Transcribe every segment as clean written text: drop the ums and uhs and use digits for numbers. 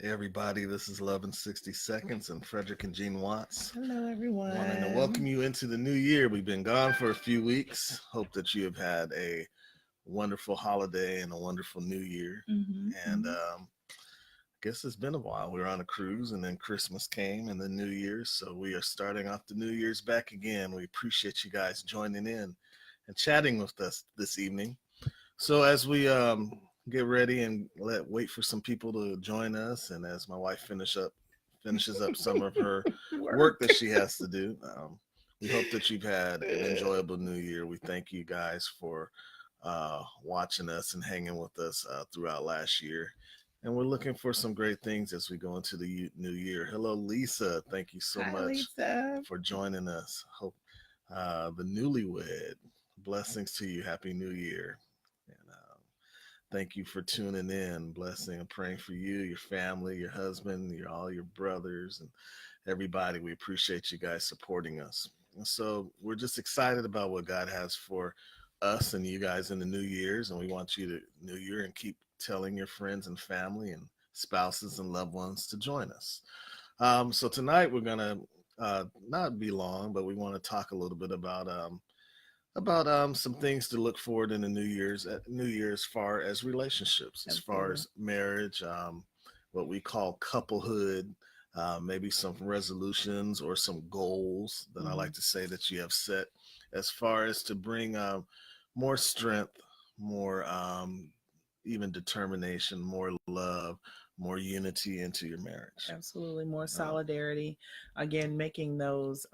Hey everybody, this is Love in 60 Seconds and Frederick and Gene Watts. Hello, Wanting to welcome everyone. you into the new year. We've been gone for a few weeks. Hope that you have had a wonderful holiday and a wonderful new year. And Hmm. I guess it's been a while. We were on a cruise and then Christmas came and then New Year's. So we are starting off the New Year's back again. We appreciate you guys joining in and chatting with us this evening. So as we get ready and wait for some people to join us, and as my wife finishes up some of her work Work. that she has to do, we hope that you've had an enjoyable New Year. We thank you guys for watching us and hanging with us throughout last year. And we're looking for some great things as we go into the new year. Hello, Lisa. Thank you so Hi, much Lisa. for joining us. Hope the newlywed blessings to you. Happy New Year. And thank you for tuning in. Blessing and praying for you, your family, your husband, all your brothers, and everybody. We appreciate you guys supporting us. And so we're just excited about what God has for us and you guys in the New Year's. And we want you to New Year and keep telling your friends and family and spouses and loved ones to join us. So tonight we're gonna not be long, but we want to talk a little bit about some things to look forward in the New Year as far as relationships, as far Absolutely. as marriage, what we call couplehood, maybe some resolutions or some goals that I Hmm. like to say that you have set as far as to bring more strength, more even determination, more love, more unity into your marriage. Absolutely. More Um, solidarity. Again, making those,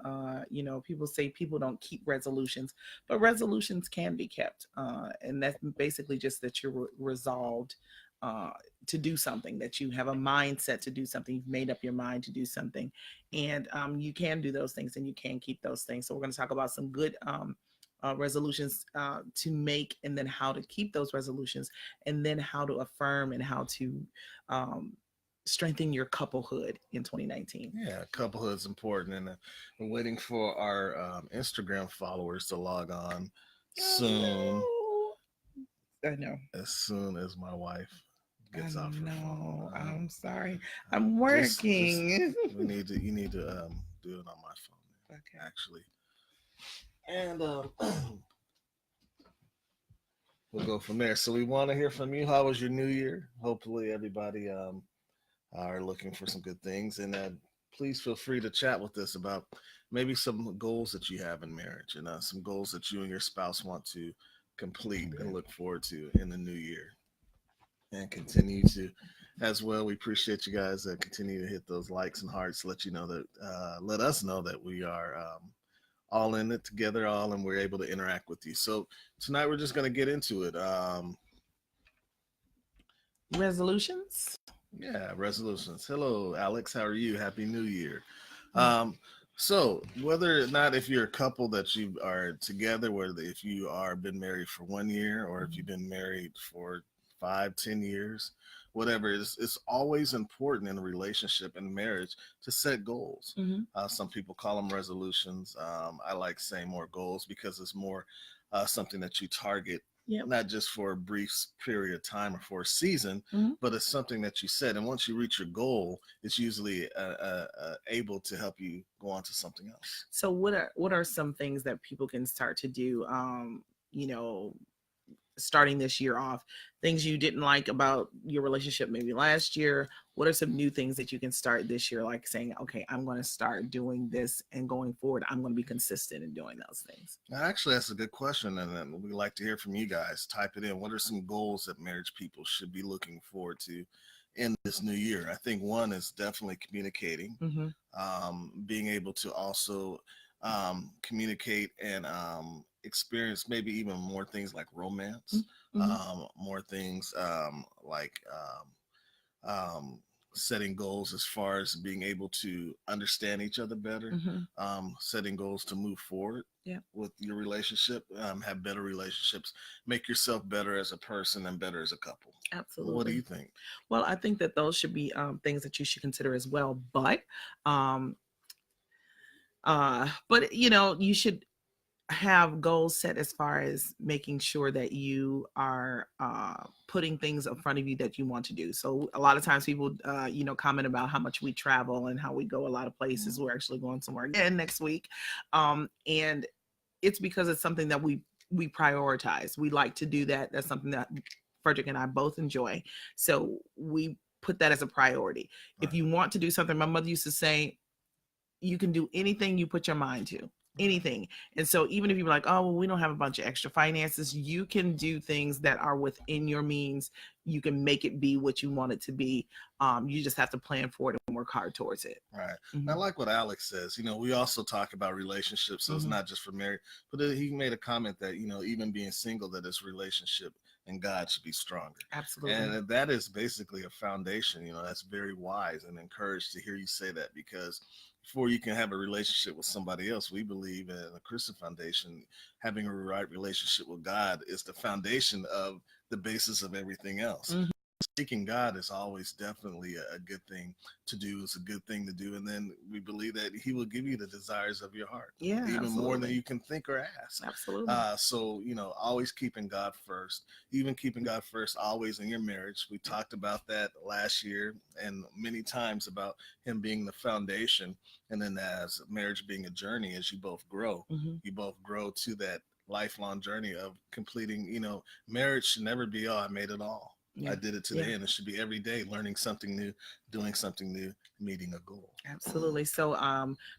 people say people don't keep resolutions, but resolutions can be kept. And that's basically just that you're resolved uh, to do something, that you have a mindset to do something. You've made up your mind to do something. And you can do those things and you can keep those things. So we're going to talk about some good resolutions to make, and then how to keep those resolutions, and then how to affirm and how to um, strengthen your couplehood in 2019. Yeah, couplehood is important, and we're waiting for our Instagram followers to log on soon. Oh no. I know. As soon as my wife I gets off her phone, know. I'm sorry. I'm just working. we need to you need to do it on my phone Okay. actually, and we'll go from there. So we want to hear from you. How was your New Year? Hopefully everybody are looking for some good things. And please feel free to chat with us about maybe some goals that you have in marriage and some goals that you and your spouse want to complete and look forward to in the new year. And continue to, as well, we appreciate you guys that continue to hit those likes and hearts, let you know that, let us know that we are all in it together, all, and we're able to interact with you. So tonight we're just going to get into it. Resolutions? Yeah, resolutions. Hello, Alex. How are you? Happy New Year. Mm. Um, so whether or not if you're a couple that you are together, whether if you are been married for 1 year or if you've been married for 5, 10 years, whatever, it's always important in a relationship and marriage to set goals. Mm-hmm. Some people call them resolutions. I like saying more goals because it's more something that you target Yep. not just for a brief period of time or for a season, Mm-hmm. but it's something that you set. And once you reach your goal, it's usually able to help you go on to something else. So what are some things that people can start to do? You know, starting this year off, things you didn't like about your relationship maybe last year. What are some new things that you can start this year, like saying, okay, I'm going to start doing this, and going forward I'm going to be consistent in doing those things? Actually, that's a good question, and we'd like to hear from you guys. Type it in. What are some goals that marriage people should be looking forward to in this new year? I think one is definitely communicating, Mm-hmm. being able to also communicate and experience maybe even more things like romance, Mm-hmm. more things um, setting goals as far as being able to understand each other better, Mm-hmm. setting goals to move forward Yeah, with your relationship, have better relationships, make yourself better as a person and better as a couple. What do absolutely. you think? Well, I think that those should be things that you should consider as well. But um, you should have goals set as far as making sure that you are putting things in front of you that you want to do. So a lot of times people, comment about how much we travel and how we go a lot of places. We're actually going somewhere again next week. And it's because it's something that we prioritize. We like to do that. That's something that Frederick and I both enjoy. So we put that as a priority. Right. If you want to do something, my mother used to say, you can do anything you put your mind to, anything. And so even if you're like, oh, well, we don't have a bunch of extra finances, you can do things that are within your means. You can make it be what you want it to be. You just have to plan for it and work hard towards it. Right. Mhm. I like what Alex says. We also talk about relationships, so it's not just for married. But he made a comment that even being single, that this relationship and God should be stronger. Absolutely. And that is basically a foundation. That's very wise, and encouraged to hear you say that, because before you can have a relationship with somebody else, we believe in a Christian foundation. Having a right relationship with God is the foundation of the basis of everything else. Mhm. Seeking God is always definitely a good thing to do. It's a good thing to do. And then we believe that he will give you the desires of your heart. Yeah, even more than absolutely. you can think or ask. Absolutely. So, always keeping God first, even keeping God first always in your marriage. We talked about that last year and many times about him being the foundation. And then as marriage being a journey, as you both grow, you both grow to that lifelong journey of completing, marriage should never be, oh, I made it all. Yeah. I did it to the end. It should be every day learning something new, doing something new, meeting a goal. Absolutely. So,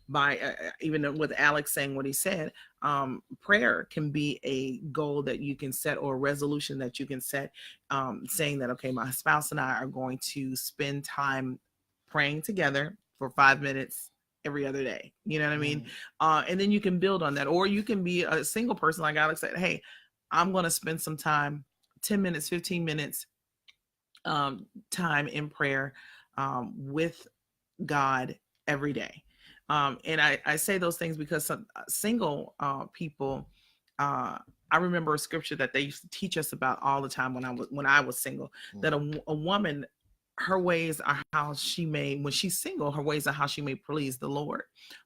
by even with Alex saying what he said, prayer can be a goal that you can set, or a resolution that you can set, saying that, okay, my spouse and I are going to spend time praying together for 5 minutes every other day. You know what I mean? And then you can build on that, or you can be a single person like Alex said, hey, I'm going to spend some time, 10 minutes, 15 minutes, time in prayer with God every day. And I say those things because some single people, I remember a scripture that they used to teach us about all the time when I was single, that a woman, her ways are how she may, when she's single, her ways are how she may please the Lord.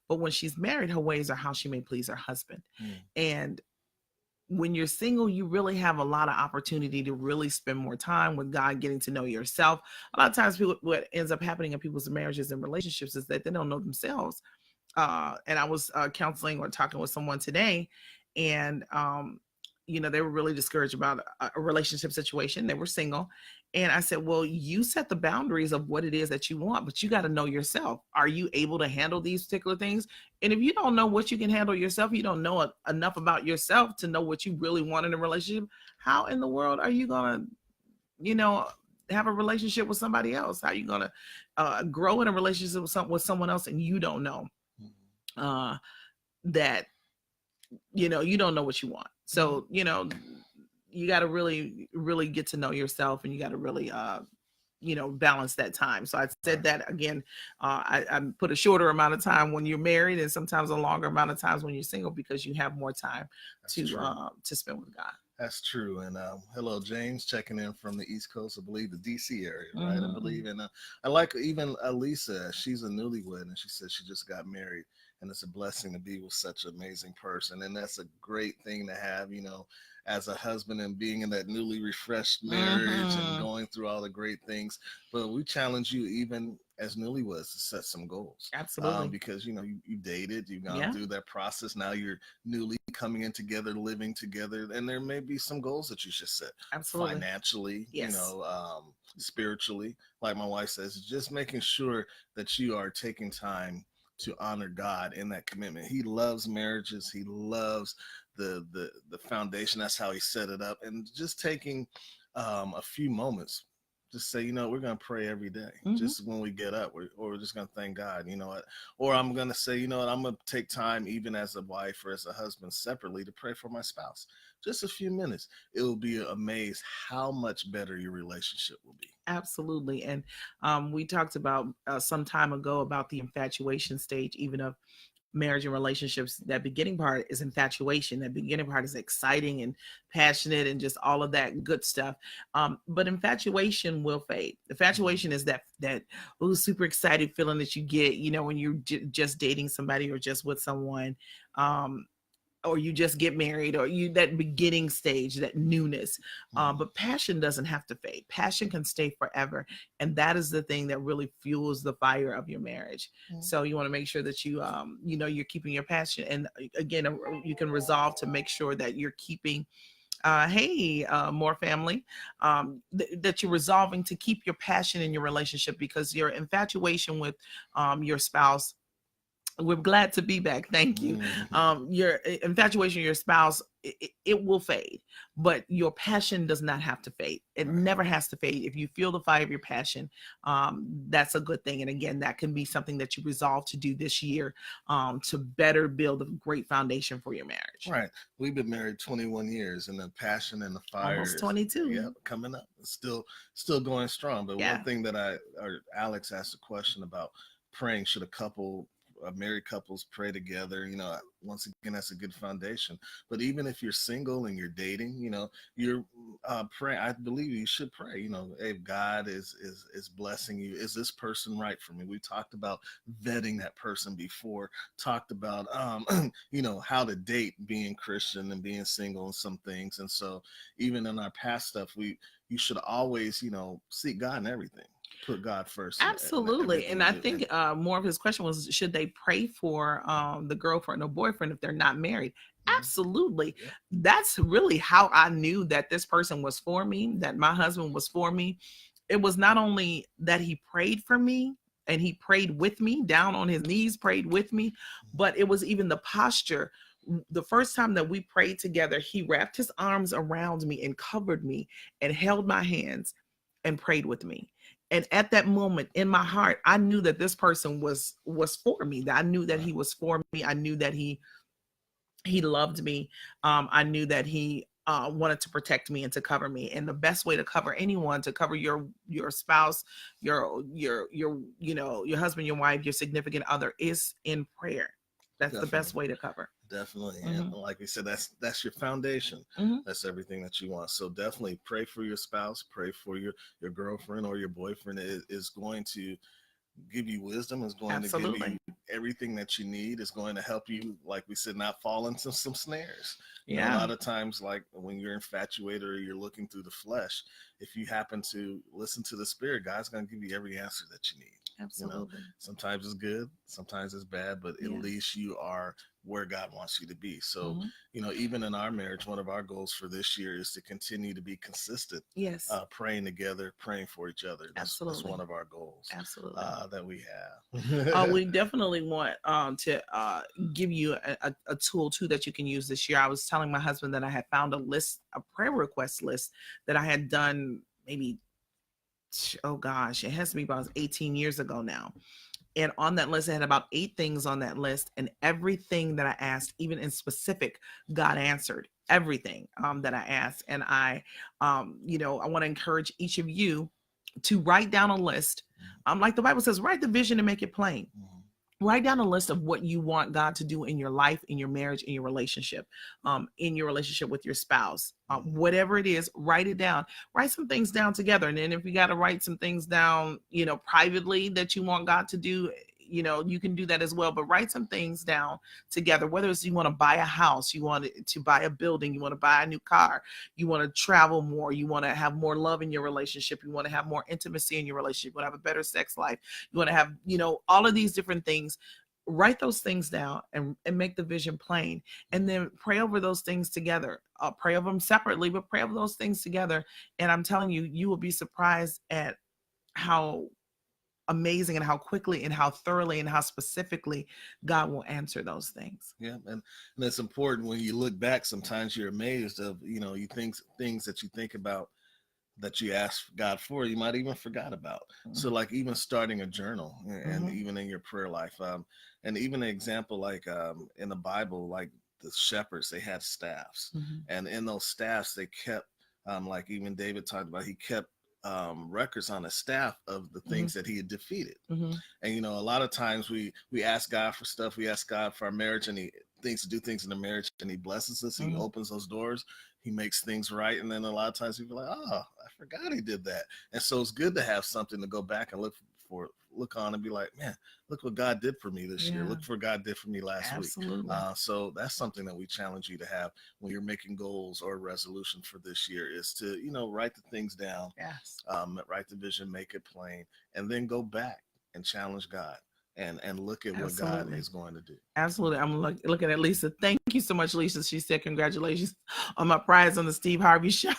But when she's married, her ways are how she may please her husband. And when you're single, you really have a lot of opportunity to really spend more time with God, getting to know yourself. A lot of times what ends up happening in people's marriages and relationships is that they don't know themselves. And I was counseling or talking with someone today, and they were really discouraged about a relationship situation. They were single. And I said, well, you set the boundaries of what it is that you want, but you got to know yourself. Are you able to handle these particular things? And if you don't know what you can handle yourself, you don't know enough about yourself to know what you really want in a relationship, how in the world are you going to, have a relationship with somebody else? How are you going to grow in a relationship with someone else and you don't know that, you don't know what you want. So, you got to really, really get to know yourself, and you got to really, balance that time. So I said that again, I put a shorter amount of time when you're married, and sometimes a longer amount of times when you're single, because you have more time to spend with God. That's true. And hello, James, checking in from the East Coast, I believe the DC area, right? I believe. And I like even Alisa. She's a newlywed, and she said she just got married, and it's a blessing to be with such an amazing person. And that's a great thing to have, as a husband, and being in that newly refreshed marriage and going through all the great things. But we challenge you, even as newlyweds, to set some goals. Absolutely. Because you dated, you've gone through that process. Now you're newly coming in together, living together, and there may be some goals that you should set. Absolutely. Financially, yes. Spiritually, like my wife says, just making sure that you are taking time to honor God in that commitment. He loves marriages. He loves the foundation. That's how he set it up. And just taking a few moments, just say, we're going to pray every day. Just when we get up, we're just going to thank God, or I'm going to say, I'm going to take time, even as a wife or as a husband, separately, to pray for my spouse. Just a few minutes. It will be amazed how much better your relationship will be. Absolutely. And we talked about some time ago about the infatuation stage, even of marriage and relationships. That beginning part is infatuation. That beginning part is exciting and passionate and just all of that good stuff. But infatuation will fade. Infatuation is that super excited feeling that you get, when you're just dating somebody or just with someone. or you just get married, or you that beginning stage, that newness. Mm. But passion doesn't have to fade. Passion can stay forever, and that is the thing that really fuels the fire of your marriage. Mm. So you want to make sure that you're keeping your passion, and again, you can resolve to make sure that you're keeping hey, more family, that you're resolving to keep your passion in your relationship, because your infatuation with your spouse, we're glad to be back. Thank you. Mm. Your infatuation, your spouse, it will fade, but your passion does not have to fade. It Right. never has to fade. If you feel the fire of your passion, that's a good thing. And again, that can be something that you resolve to do this year, to better build a great foundation for your marriage. Right. We've been married 21 years, and the passion and the fire Almost is, 22. yeah, coming up. It's still going strong. But one Yeah, thing that Alex asked a question about praying, should married couples pray together? Once again, that's a good foundation. But even if you're single and you're dating, you're praying. I believe you should pray. If God is blessing you, is this person right for me? We talked about vetting that person before. Talked about how to date, being Christian and being single and some things. And so even in our past stuff, you should always seek God in everything. Put God first in absolutely. everything And you I do. And think more of his question was, should they pray for the girlfriend or boyfriend if they're not married? mhm, Absolutely. yeah, That's really how I knew that this person was for me, that my husband was for me. It was not only that he prayed for me and he prayed with me, down on his knees, prayed with me, but it was even the posture. The first time that we prayed together, he wrapped his arms around me and covered me and held my hands and prayed with me. And at that moment in my heart, I knew that this person was for me. That I knew that right. he was for me. I knew that he loved me. I knew that he wanted to protect me and to cover me. And the best way to cover anyone, to cover your spouse, your husband, your wife, your significant other, is in prayer. That's the Definitely. best way to cover. Definitely. And Hmm. like we said, that's your foundation. Hmm. That's everything that you want. So definitely pray for your spouse, pray for your girlfriend or your boyfriend. Is going to give you wisdom, is going to give you Absolutely. everything that you need, is going to help you, like we said, not fall into some snares. A Yeah. lot of times, like when you're infatuated or you're looking through the flesh, if you happen to listen to the spirit, God's going to give you every answer that you need. Absolutely. Sometimes it's good, sometimes it's bad, but at Yeah. least you are where God wants you to be. So, Hmm. even in our marriage, one of our goals for this year is to continue to be consistent, Yes. praying together, praying for each other. That's Absolutely. one of our goals Absolutely. that we have. We definitely want to give you a tool too that you can use this year. I was telling my husband that I had found a prayer request list that I had done maybe, oh gosh, it has to be about 18 years ago now. And on that list, I had about 8 things on that list, and everything that I asked, even in specific, God answered everything that I asked. And I want to encourage each of you to write down a list. Like the Bible says, write the vision and make it plain. Mhm. Write down a list of what you want God to do in your life, in your marriage, in your relationship with your spouse. Whatever it is, write it down. Write some things down together. And then if you got to write some things down, privately, that you want God to do, you can do that as well. But write some things down together, whether it's you want to buy a house, you want to buy a building, you want to buy a new car, you want to travel more, you want to have more love in your relationship, you want to have more intimacy in your relationship, you want to have a better sex life, you want to have, all of these different things. Write those things down and make the vision plain, and then pray over those things together. Pray over them separately, but pray over those things together. And I'm telling you, you will be surprised at how amazing and how quickly and how thoroughly and how specifically God will answer those things. Yeah, and it's important when you look back. Sometimes you're amazed of you think things that you think about that you asked God for, you might even forgot about. So like even starting a journal and Mm-hmm. even in your prayer life, and even an example like in the Bible, like the shepherds, they had staffs, Mm-hmm. and in those staffs they kept like even David talked about, he kept records on a staff of the Mm-hmm. things that he had defeated. Mm-hmm. And a lot of times we ask God for stuff, we ask God for our marriage, and he thinks to do things in the marriage, and he blesses us, he Mm-hmm. opens those doors, he makes things right. And then a lot of times people are like, oh, I forgot he did that. And so it's good to have something to go back and look on and be like, man, look what God did for me this year. Yeah, Look what God did for me last week. absolutely. So that's something that we challenge you to have when you're making goals or resolutions for this year, is to, write the things down, Yes. write the vision, make it plain, and then go back and challenge God and look at what God Absolutely. is going to do. Absolutely. I'm looking at Lisa. Thank you so much, Lisa. She said, congratulations on my prize on the Steve Harvey show.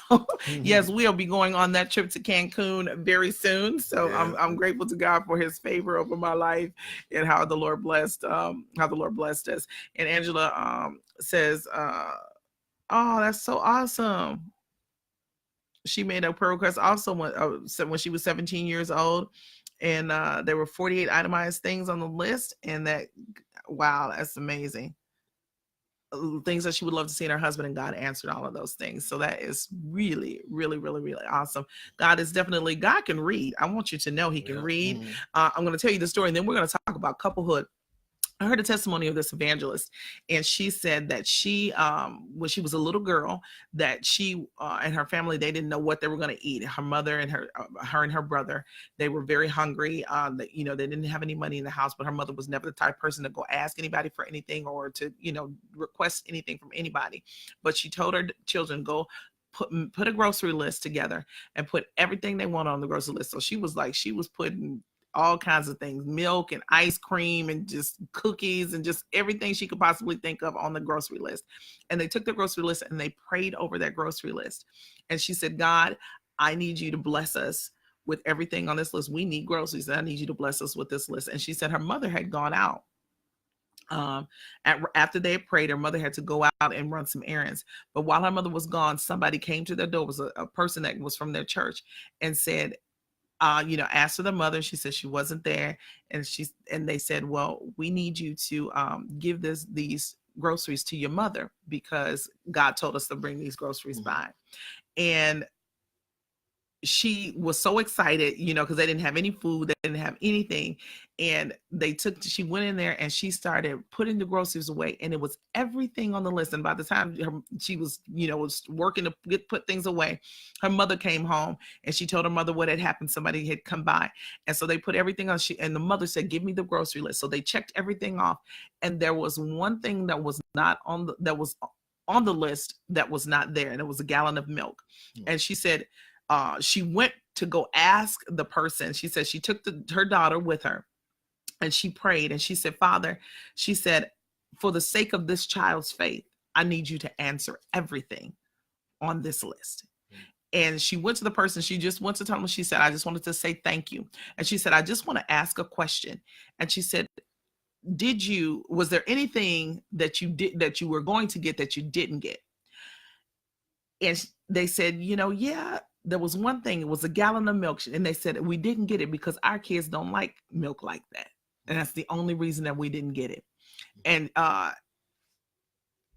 Yes, we'll be going on that trip to Cancun very soon. So Yeah. I'm grateful to God for his favor over my life and how the Lord blessed us. And Angela says, oh, that's so awesome. She made a prayer request also when she was 17 years old. And there were 48 itemized things on the list. And wow, that's amazing. Things that she would love to see in her husband, and God answered all of those things. So that is really, really, really, really awesome. God can read. I want you to know he can read. Mm-hmm. I'm going to tell you the story, and then we're going to talk about couplehood. I heard a testimony of this evangelist, and she said that she, when she was a little girl, that she and her family, they didn't know what they were going to eat. Her mother and her and her brother, they were very hungry. They didn't have any money in the house, but her mother was never the type of person to go ask anybody for anything or to, request anything from anybody. But she told her children, go put a grocery list together and put everything they want on the grocery list. So she was putting all kinds of things, milk and ice cream and just cookies and just everything she could possibly think of on the grocery list. And they took the grocery list and they prayed over that grocery list. And she said, God, I need you to bless us with everything on this list. We need groceries, and I need you to bless us with this list. And she said her mother had gone out. After they had prayed, her mother had to go out and run some errands. But while her mother was gone, somebody came to their door. It was a person that was from their church, and said, asked for the mother. She said she wasn't there. And they said, well, we need you to give these groceries to your mother because God told us to bring these groceries by. And she was so excited, because they didn't have any food, they didn't have anything. And she went in there and she started putting the groceries away, and it was everything on the list. And by the time she was, was working to put things away, her mother came home and she told her mother what had happened. Somebody had come by. And so they put everything on. And the mother said, give me the grocery list. So they checked everything off. And there was one thing that was not on the list that was not there. And it was a gallon of milk. And she said, she went to go ask the person. She said she took her daughter with her, and she prayed, and she said, Father, she said, for the sake of this child's faith, I need you to answer everything on this list. And she went to the person. She just went to tell them. She said, I just wanted to say thank you. And she said, I just want to ask a question. And she said, was there anything that you did that you were going to get that you didn't get? And they said, yeah, there was one thing. It was a gallon of milk. And they said, we didn't get it because our kids don't like milk like that. And that's the only reason that we didn't get it. And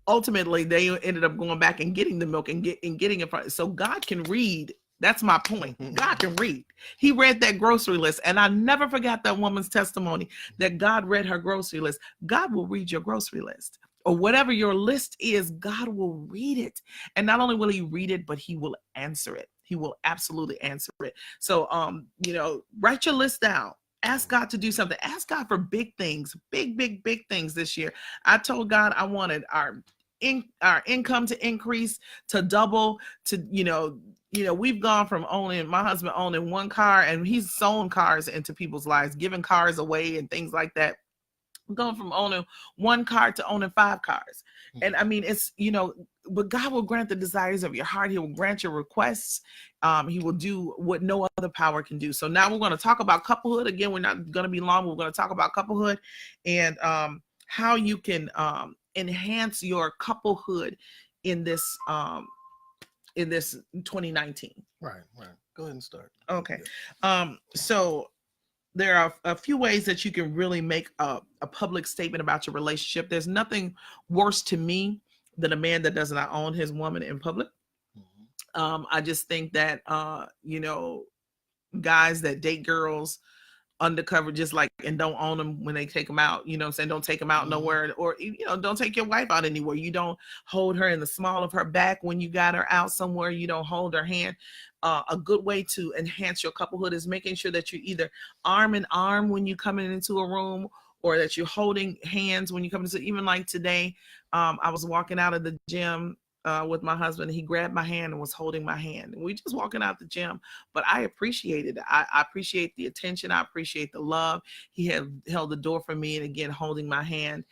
ultimately, they ended up going back and getting the milk and getting it. So God can read. That's my point. God can read. He read that grocery list. And I never forgot that woman's testimony that God read her grocery list. God will read your grocery list. Or whatever your list is, God will read it. And not only will he read it, but he will answer it. He will absolutely answer it. So, write your list down. Ask God to do something. Ask God for big things, big things this year. I told God I wanted our income to increase, to double, to, we've gone from my husband owning one car, and he's sown cars into people's lives, giving cars away and things like that. Going from owning one car to owning 5 cars. And I mean, it's, but God will grant the desires of your heart. He will grant your requests. He will do what no other power can do. So now we're going to talk about couplehood. Again, we're not going to be long. We're going to talk about couplehood and how you can enhance your couplehood in this 2019. Right. Go ahead and start. Okay. So there are a few ways that you can really make a public statement about your relationship. There's nothing worse to me than a man that does not own his woman in public. I just think that, guys that date girls, undercover, just like, and don't own them when they take them out. You know what I'm saying? Don't take them out nowhere, or don't take your wife out anywhere. You don't hold her in the small of her back when you got her out somewhere. You don't hold her hand. A good way to enhance your couplehood is making sure that you're either arm in arm when you coming into a room, or that you're holding hands when you come into. Even like today, I was walking out of the gym with my husband. He grabbed my hand and was holding my hand, and we just walking out the gym. But I appreciated it. I appreciate the attention. I appreciate the love. He had held the door for me, and again holding my hand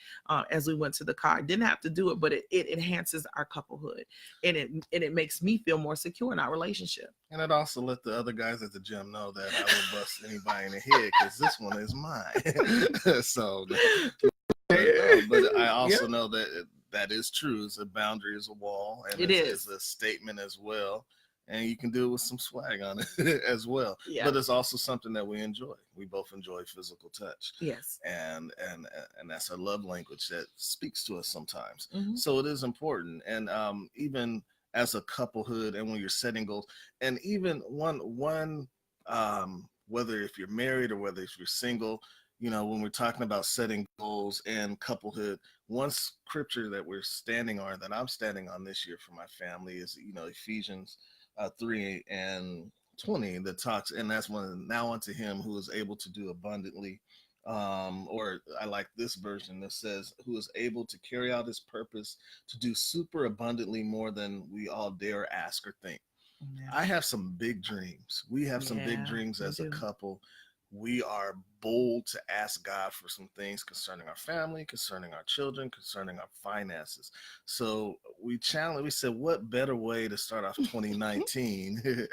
as we went to the car. Didn't have to do it, but it enhances our couplehood, and it makes me feel more secure in our relationship. And it also let the other guys at the gym know that I will bust anybody in the head because this one is mine. So, but I also know that that is true. It's a boundary, is a wall, and it's a statement as well. And you can do it with some swag on it as well. Yeah. But it's also something that we enjoy. We both enjoy physical touch. Yes. And that's a love language that speaks to us sometimes. So it is important. And even as a couplehood, and when you're setting goals, and even one whether if you're married or whether if you're single, when we're talking about setting goals and couplehood, one scripture that we're standing on, that I'm standing on this year for my family, is Ephesians 3:20, that talks, and that's one, now unto him who is able to do abundantly, or I like this version that says, who is able to carry out his purpose to do super abundantly more than we all dare ask or think. Yeah. I have some big dreams. We have some big dreams as a couple. We are bold to ask God for some things concerning our family, concerning our children, concerning our finances. So we said, what better way to start off 2019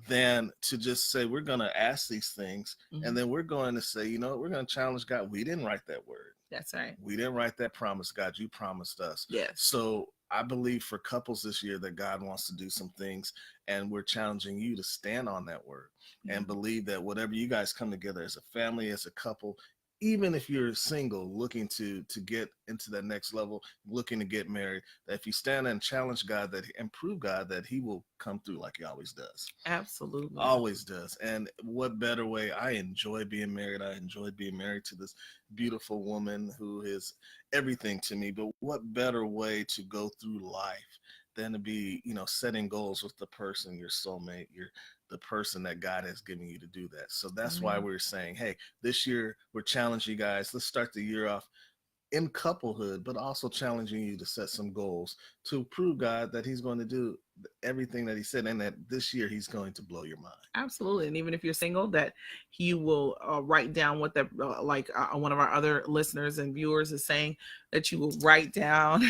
than to just say, we're going to ask these things, and then we're going to say, we're going to challenge God. We didn't write that word. That's right. We didn't write that promise. God, you promised us. Yes. So I believe for couples this year that God wants to do some things, and we're challenging you to stand on that word and believe that whatever you guys come together as a family, as a couple, even if you're single looking to get into that next level, looking to get married, that if you stand and challenge God and prove God, that he will come through like he always does. Absolutely. Always does. And what better way? I enjoy being married. I enjoy being married to this beautiful woman who is everything to me. But what better way to go through life than to be, setting goals with the person, your soulmate, the person that God has given you to do that. So that's why we're saying, hey, this year we're challenging you guys. Let's start the year off in couplehood, but also challenging you to set some goals to prove God that he's going to do everything that he said, and that this year he's going to blow your mind. Absolutely. And even if you're single, that he will write down what that, one of our other listeners and viewers is saying, that you will write down,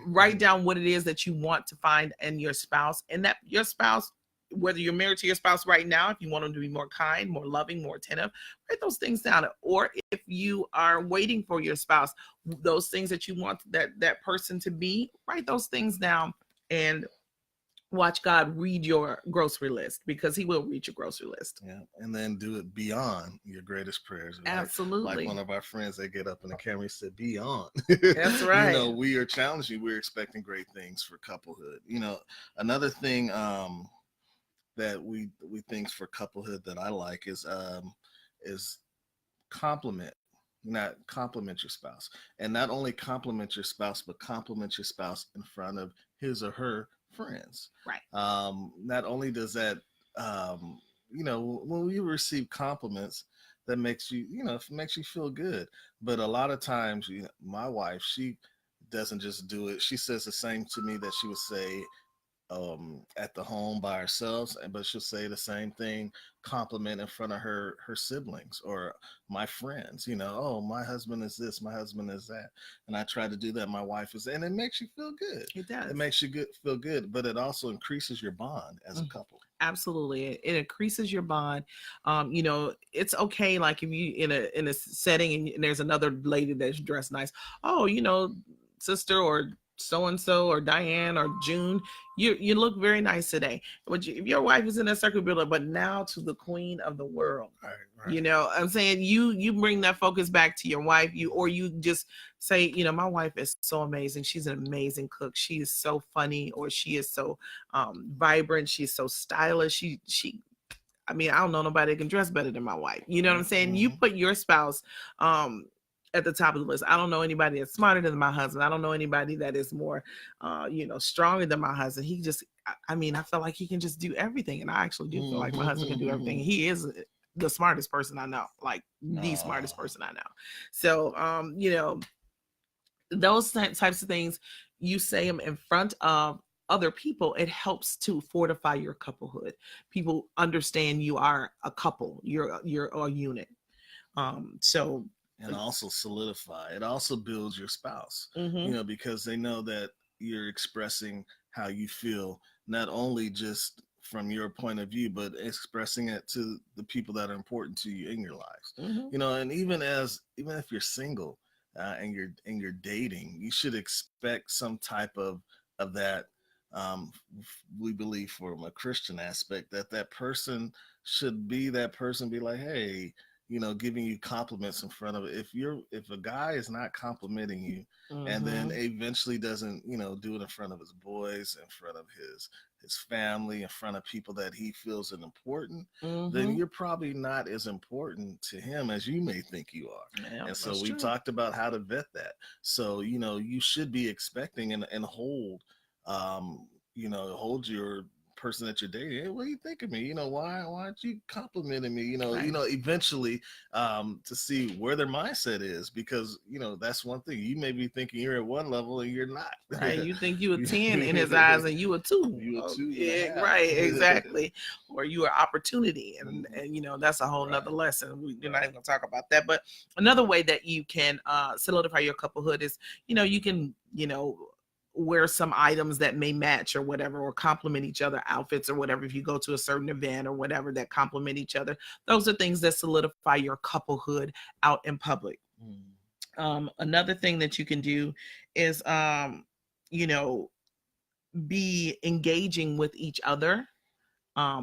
write down what it is that you want to find in your spouse, and that your spouse, whether you're married to your spouse right now, if you want them to be more kind, more loving, more attentive, write those things down. Or if you are waiting for your spouse, those things that you want that person to be, write those things down and watch God read your grocery list, because he will read your grocery list. Yeah. And then do it beyond your greatest prayers. Absolutely. Like one of our friends, they get up in the camera and said, beyond. That's right. We are challenging. We're expecting great things for couplehood. Another thing, that we think for couplehood that I like is compliment your spouse, and not only compliment your spouse, but compliment your spouse in front of his or her friends. Right. Not only does that, when we receive compliments, that makes you, makes you feel good. But a lot of times, my wife, she doesn't just do it. She says the same to me that she would say at the home by ourselves, but she'll say the same thing, compliment in front of her siblings or my friends. Oh, my husband is this, my husband is that, and I try to do that. My wife is, and it makes you feel good. It does. It makes you feel good, but it also increases your bond as a couple. Absolutely, it increases your bond. It's okay, like if you in a setting and there's another lady that's dressed nice. Oh, sister or so-and-so or Diane or June, you look very nice today. But if your wife is in a circle, be like, but now to the queen of the world. Right. I'm saying you bring that focus back to your wife, or you just say, my wife is so amazing. She's an amazing cook. She is so funny, or she is so vibrant. She's so stylish. I mean, I don't know nobody that can dress better than my wife. You know what I'm saying? You Mm-hmm. put your spouse at the top of the list. I don't know anybody that's smarter than my husband. I don't know anybody that is more, stronger than my husband. He just, I mean, I feel like he can just do everything. And I actually do feel like my husband can do everything. Mm-hmm. He is the smartest person I know, like the smartest Oh, person I know. So, those types of things, you say them in front of other people, it helps to fortify your couplehood. People understand you are a couple, you're a unit. So and also solidify. It also builds your spouse, mm-hmm, because they know that you're expressing how you feel, not only just from your point of view, but expressing it to the people that are important to you in your lives. mm-hmm, And even if you're single, and you're dating, you should expect some type of that. Um, we believe from a Christian aspect that person should be that person, be like, hey, giving you compliments in front of it. If a guy is not complimenting you, and then mm-hmm, eventually doesn't, do it in front of his boys, in front of his family, in front of people that he feels is important, then mm-hmm. you're probably not as important to him as you may think you are. Yeah, And so that's we true. talked about how to vet that. So, you should be expecting and hold your person that you're dating. Hey, what do you think of me? Why aren't you complimenting me? Right. Eventually, to see where their mindset is, because that's one thing. You may be thinking you're at one level and you're not. Right. You think you a you 10 in his eyes and you a two. you a Oh, two and a yeah, half. right, exactly. Or you are opportunity. And, Mhm. that's a whole nother Right, lesson. We're not right. even gonna talk about that. But another way that you can solidify your couplehood is, you can, wear some items that may match or whatever, or complement each other outfits or whatever. If you go to a certain event or whatever that complement each other, those are things that solidify your couplehood out in public. Mm. Another thing that you can do is, you know, be engaging with each other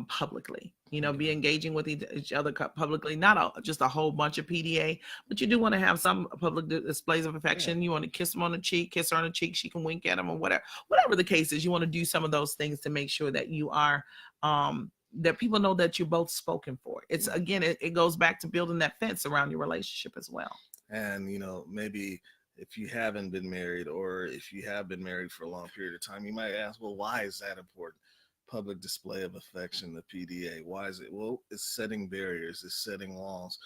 publicly. Be Okay. engaging with each other publicly, not just a whole bunch of PDA, but you do want to have some public displays of Yeah. affection. You want to kiss them on the cheek, kiss her on the cheek, she can wink at them or whatever the case is. You want to do some of those things to make sure that you are, that people know that you're both spoken for. It's, Right. again, it goes back to building that fence around your relationship as well. And maybe if you haven't been married, or if you have been married for a long period of time, you might ask, well, why is that important? Public display of affection, the PDA. Why is it? Well, it's setting barriers, it's setting walls,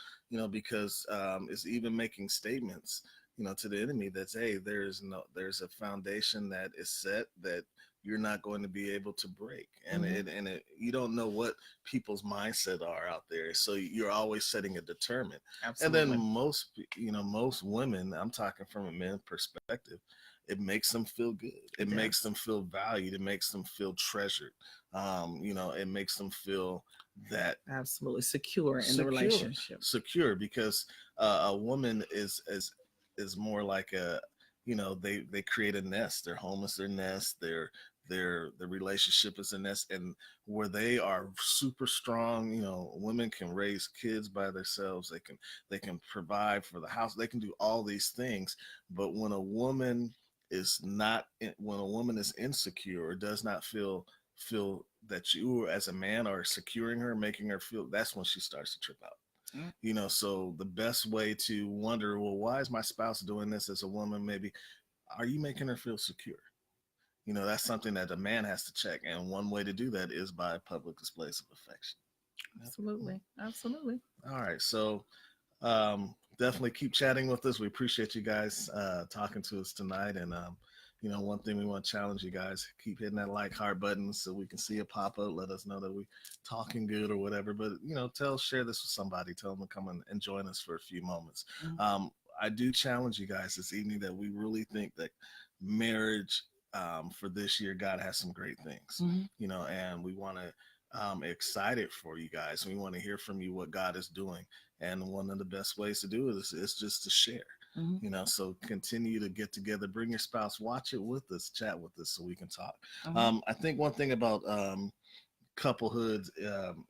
because it's even making statements, to the enemy, that's, hey, there's a foundation that is set that you're not going to be able to break. And Mm-hmm. you don't know what people's mindset are out there, so you're always setting a deterrent. And then Absolutely. most women, I'm talking from a men's perspective, it makes them feel good, it It makes does. them feel valued, it makes them feel treasured. It makes them feel that Absolutely secure in the secure, relationship. secure, because a woman is more like a, they create a nest. Their home is their nest. Their relationship is a nest, and where they are super strong. Women can raise kids by themselves. They can provide for the house. They can do all these things. But when a woman is insecure, or does not feel that you as a man are securing her, making her feel, that's when she starts to trip out. Mm. So the best way to wonder, well, why is my spouse doing this, as a woman, maybe, are you making her feel secure? That's something that a man has to check, and one way to do that is by public displays of affection. Yep. Absolutely. Absolutely. All right, so definitely keep chatting with us. We appreciate you guys talking to us tonight. And one thing we want to challenge you guys: keep hitting that like, heart button so we can see it pop up. Let us know that we talking good or whatever. But share this with somebody. Tell them to come and join us for a few moments. Mm-hmm. Um, I do challenge you guys this evening that we really think that marriage, for this year, God has some great things. Mm-hmm. And we want to. Excited for you guys. We want to hear from you what God is doing, and one of the best ways to do it is just to share. Mm-hmm. So continue to get together, bring your spouse, watch it with us, chat with us, so we can talk. Mm-hmm. I think one thing about couplehood,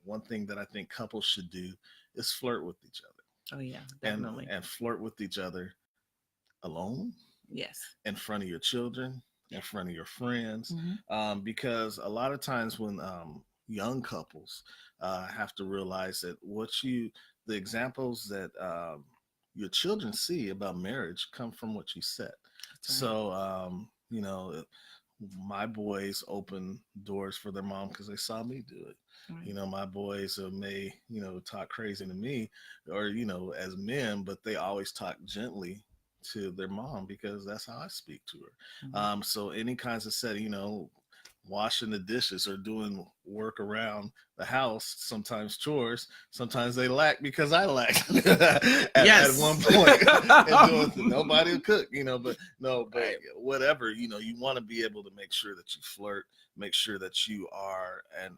one thing that I think couples should do is flirt with each Oh yeah, other, and definitely. and flirt with each other alone, Yes. in front of your children, in front of your friends, Mm-hmm. because a lot of times when young couples have to realize that the examples that your children see about marriage come from what you set. That's right. So, my boys open doors for their mom because they saw me do it. Right. My boys may, talk crazy to me or, as men, but they always talk gently to their mom because that's how I speak to her. Mhm. So any kinds of setting, washing the dishes or doing work around the house, sometimes chores, sometimes they lack because I lack at one Yes. point and doing nobody will cook, but no, but Right. whatever, you want to be able to make sure that you flirt, make sure that you are, and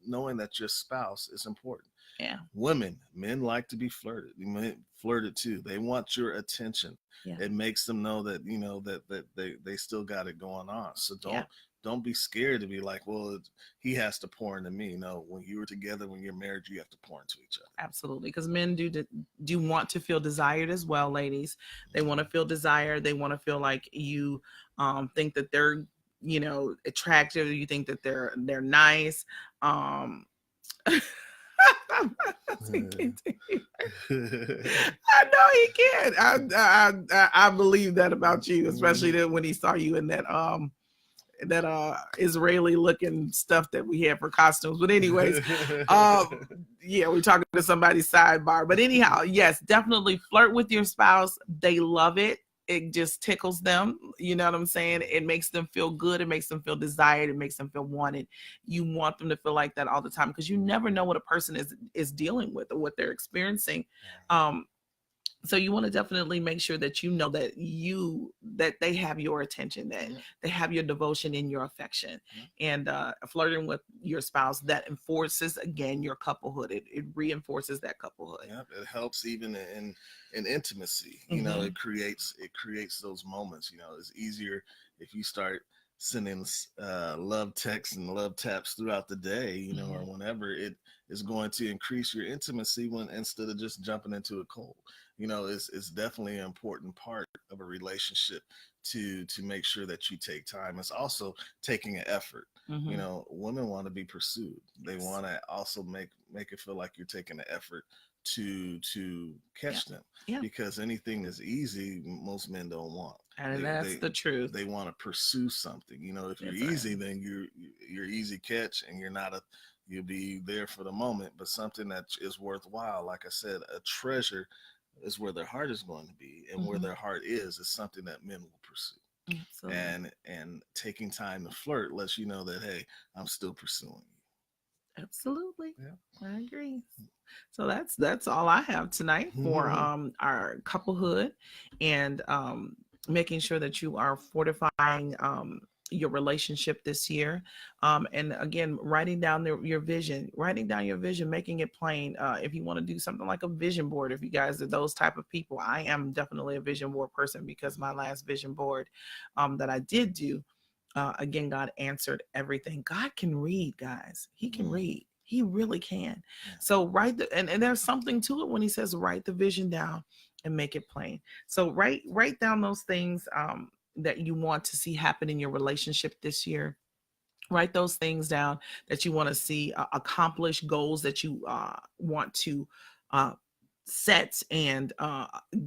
knowing that your spouse is important. Yeah. Women, men like to be flirted too. They want your attention. Yeah. It makes them know that that they still got it going on. So Yeah. don't be scared to be like, well, he has to pour into me. No, when you were together, when you're married, you have to pour into each other. Absolutely, because men do want to feel desired as well, ladies. They want to feel desired. They want to feel like you think that they're attractive. You think that they're nice. He can't take it. I know he can. I believe that about you, especially that when he saw you in that Israeli looking stuff that we had for costumes. But anyways, yeah, we're talking to somebody's sidebar. But anyhow, yes, definitely flirt with your spouse. They love it. It just tickles them. You know what I'm saying? It makes them feel good. It makes them feel desired. It makes them feel wanted. You want them to feel like that all the time because you never know what a person is dealing with or what they're experiencing. So you want to definitely make sure that you know that they have your attention, that they have your devotion and your affection. And flirting with your spouse, that enforces again your couplehood. It reinforces that couplehood. Yep, it helps even in intimacy. It creates those moments. It's easier if you start sending love texts and love taps throughout the day, or whenever. It is going to increase your intimacy when instead of just jumping into it cold. It's definitely an important part of a relationship to make sure that you take time. It's also taking an effort. Women want to be pursued. They want to also make it feel like you're taking an effort to catch them. Because anything that's easy, most men don't want. And that's the truth. They want to pursue something. If you're easy, then you're easy catch, and you'll be there for the moment. But something that is worthwhile, like I said, a treasure is where their heart is going to be, and where their heart is something that men will pursue. Absolutely. And taking time to flirt lets you know that, hey, I'm still pursuing you. Absolutely. Yeah. I agree. So that's all I have tonight for our couplehood, and making sure that you are fortifying your relationship this year, and again, writing down your vision, making it plain. If you want to do something like a vision board, if you guys are those type of people, I am definitely a vision board person, because my last vision board that I did do, again, God answered everything. God can read, guys. He can read. He really can. So write and there's something to it when he says write the vision down and make it plain. So write down those things that you want to see happen in your relationship this year. Write those things down that you want to see accomplish, goals that you want to set and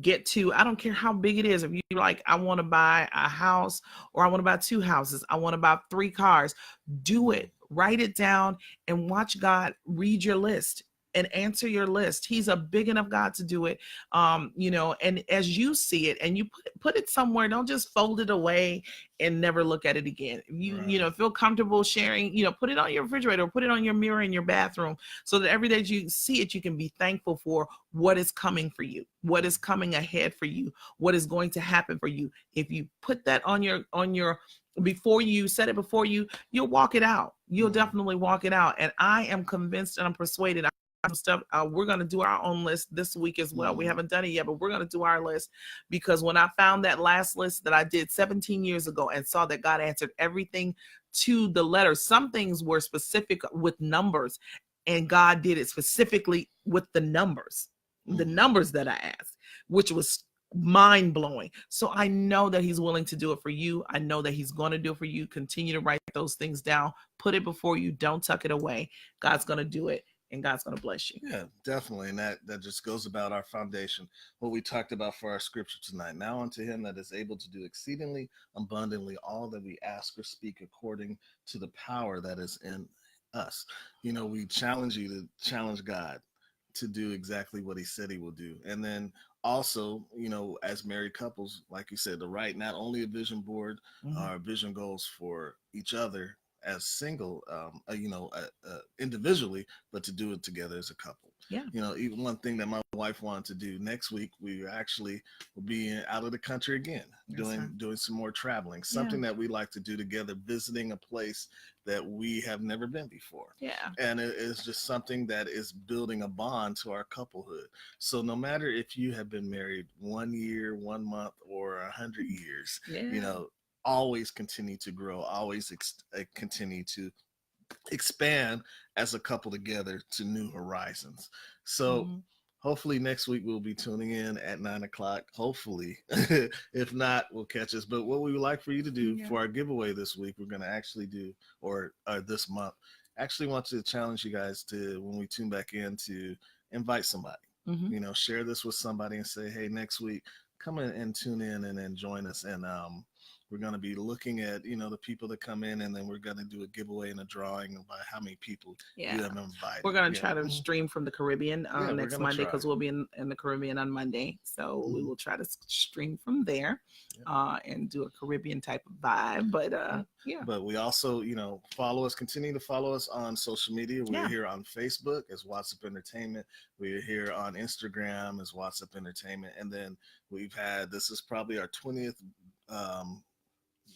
get to. I don't care how big it is. If you're like, I want to buy a house, or I want to buy 2 houses, I want to buy 3 cars, do it. Write it down and watch God read your list and answer your list. He's a big enough God to do it. And as you see it, and you put it somewhere, don't just fold it away and never look at it again. If you feel comfortable sharing, put it on your refrigerator, or put it on your mirror in your bathroom, so that every day you see it, you can be thankful for what is coming for you, what is coming ahead for you, what is going to happen for you. If you put that on your before you set it before you, you'll walk it out. You'll definitely walk it out. And I am convinced and I'm persuaded. Stuff we're going to do our own list this week as well. We haven't done it yet, but we're going to do our list, because when I found that last list that I did 17 years ago and saw that God answered everything to the letter, some things were specific with numbers, and God did it specifically with the numbers that I asked, which was mind blowing. So I know that he's willing to do it for you. I know that he's going to do it for you. Continue to write those things down, put it before you, don't tuck it away. God's going to do it, and God's going to bless you. Yeah, definitely. And that just goes about our foundation, what we talked about for our scripture tonight. Now unto him that is able to do exceedingly abundantly all that we ask or speak according to the power that is in us. We challenge you to challenge God to do exactly what he said he will do. And then also, as married couples, like you said, to write not only a vision board or vision goals for each other as single, individually, but to do it together as a couple. Yeah. Even one thing that my wife wanted to do next week, we actually will be out of the country again, doing some more traveling, something that we like to do together, visiting a place that we have never been before. Yeah. And it is just something that is building a bond to our couplehood. So no matter if you have been married 1 year, 1 month, or 100 years, always continue to grow, always continue to expand as a couple together to new horizons. So hopefully next week we'll be tuning in at 9:00. Hopefully, if not, we'll catch us. But what we would like for you to do for our giveaway this week, we're going to actually do, or this month, actually want to challenge you guys to, when we tune back in, to invite somebody. Share this with somebody and say, hey, next week, come in and tune in and then join us. And we're going to be looking at, the people that come in, and then we're going to do a giveaway and a drawing about how many people you have invited. We're going to try to stream from the Caribbean next Monday, because we'll be in the Caribbean on Monday. So we will try to stream from there and do a Caribbean type of vibe. But But we also, continue to follow us on social media. We're here on Facebook as What's Up Entertainment. We're here on Instagram as What's Up Entertainment. And then this is probably our 20th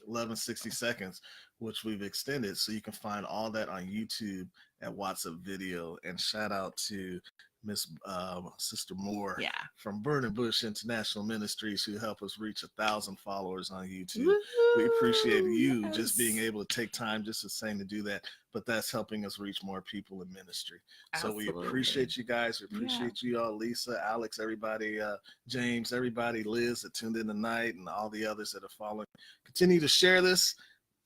1160 seconds, which we've extended, so you can find all that on YouTube at WhatsApp Video. And shout out to Miss Sister Moore from Burning Bush International Ministries, who help us reach 1,000 followers on YouTube. We appreciate you just being able to take time just the same to do that, but that's helping us reach more people in ministry. Absolutely. So we appreciate you guys. We appreciate you all, Lisa, Alex, everybody, James, everybody, Liz that tuned in tonight, and all the others that are following. Continue to share this.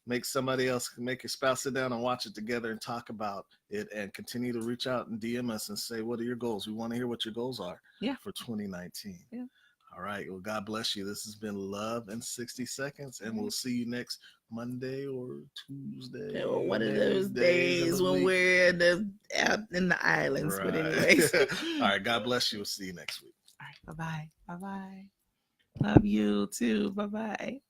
Make somebody else, make your spouse sit down and watch it together and talk about it, and continue to reach out and DM us and say, what are your goals? We want to hear what your goals are for 2019. Yeah. All right. Well, God bless you. This has been Love in 60 Seconds, and we'll see you next Monday or Tuesday. Or one of those days when we're out in the islands. Right. But anyways. All right. God bless you. We'll see you next week. All right. Bye-bye. Bye-bye. Love you too. Bye-bye.